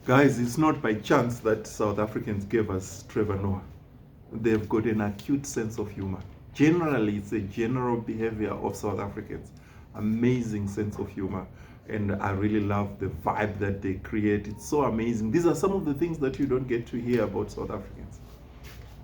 Guys, it's not by chance that South Africans gave us Trevor Noah. They've got an acute sense of humor. Generally, it's a general behavior of South Africans. Amazing sense of humor. And I really love the vibe that they create. It's so amazing. These are some of the things that you don't get to hear about South Africans.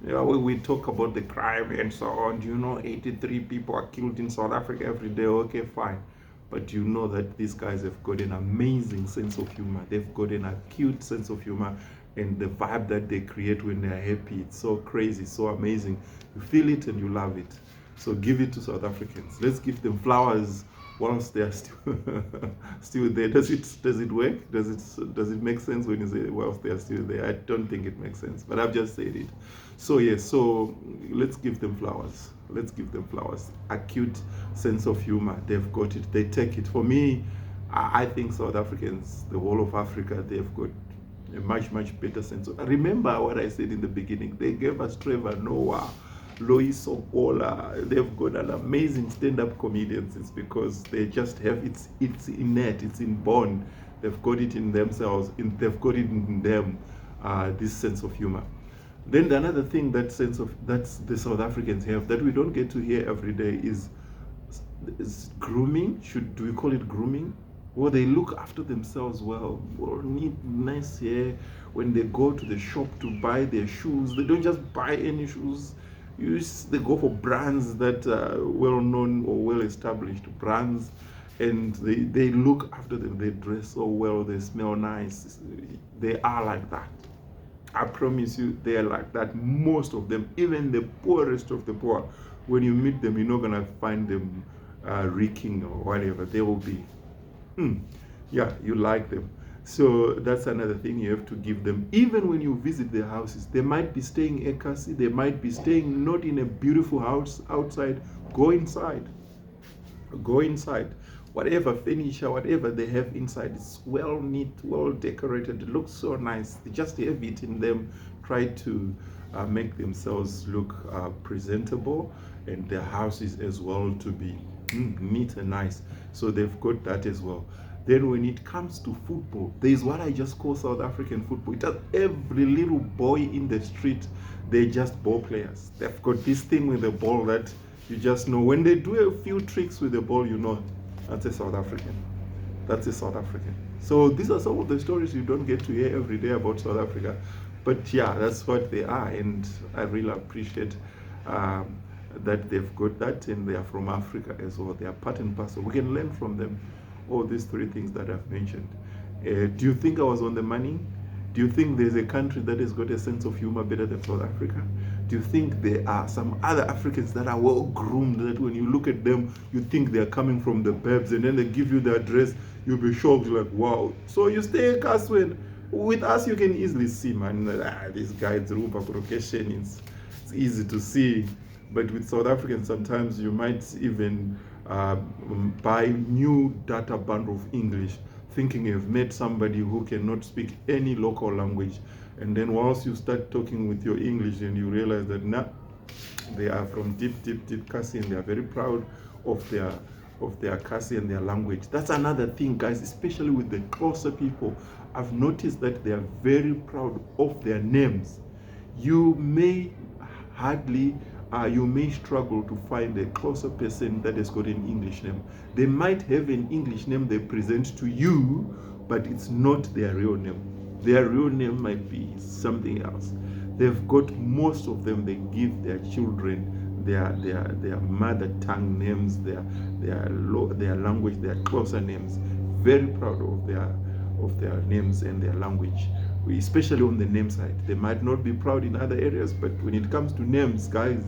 Yeah, we talk about the crime and so on. You know, 83 people are killed in South Africa every day. Okay, fine. But you know that these guys have got an amazing sense of humor. They've got an acute sense of humor, and the vibe that they create when they're happy, it's so crazy, so amazing. You feel it and you love it. So give it to South Africans. Let's give them flowers whilst they're still still there. Does it work? Does it make sense when you say whilst they're still there? I don't think it makes sense, but I've just said it. So yes, so let's give them flowers. Let's give them flowers. Acute sense of humor. They've got it. They take it. For me, I think South Africans, the whole of Africa, they've got a much better sense of. Remember what I said in the beginning. They gave us Trevor Noah, Loyiso Gola. They've got an amazing stand-up comedians. It's because they just have it's innate, it's inborn. They've got it in themselves. They've got it in them. This sense of humor. Then the another thing that the South Africans have that we don't get to hear every day is grooming. Do we call it grooming? Well, they look after themselves well. Need nice hair. When they go to the shop to buy their shoes, they don't just buy any shoes. They go for brands that are well known or well established brands, and they look after them. They dress so well. They smell nice. They are like that. I promise you, they are like that. Most of them, even the poorest of the poor, when you meet them, you're not gonna find them reeking or whatever. They will be, yeah, you like them. So that's another thing you have to give them. Even when you visit their houses, they might be staying ekasi, they might be staying not in a beautiful house outside. Go inside. Go inside. Whatever furniture, whatever they have inside, it's well neat, well decorated. It looks so nice. They just have it in them. Try to make themselves look presentable, and their houses as well to be neat and nice. So they've got that as well. Then when it comes to football, there's what I just call South African football. It has every little boy in the street, they're just ball players. They've got this thing with the ball that you just know. When they do a few tricks with the ball, you know, that's a South African. That's a South African. So these are some of the stories you don't get to hear every day about South Africa. But yeah, that's what they are. And I really appreciate that they've got that, and they are from Africa as well. They are part and parcel. We can learn from them, all these three things that I've mentioned. Do you think I was on the money? Do you think there's a country that has got a sense of humor better than South Africa? Do you think there are some other Africans that are well groomed that when you look at them, you think they're coming from the burbs, and then they give you the address, you'll be shocked, like, wow. So you stay in Kaswen. With us, you can easily see, man, this guy's room of location is easy to see. But with South Africans, sometimes you might even buy new data bundle of English, thinking you've met somebody who cannot speak any local language. And then once you start talking with your English, and you realize that they are from deep Kasi, and they are very proud of their Kasi and their language. That's another thing, guys, especially with the closer people. I've noticed that they are very proud of their names. You may you may struggle to find a closer person that has got an English name. They might have an English name they present to you, but it's not their real name. Their real name might be something else. They've got, most of them, they give their children their mother tongue names, their language, their closer names. Very proud of their names and their language, especially on the name side. They might not be proud in other areas, but when it comes to names, guys,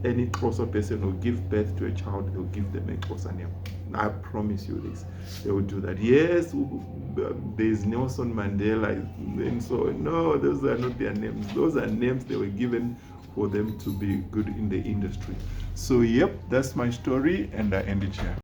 any closer person will give birth to a child, they'll give them a closer name. I promise you this. They will do that. Yes, there's Nelson Mandela, and so no, those are not their names. Those are names they were given for them to be good in the industry. So yep, that's my story, and I end it here.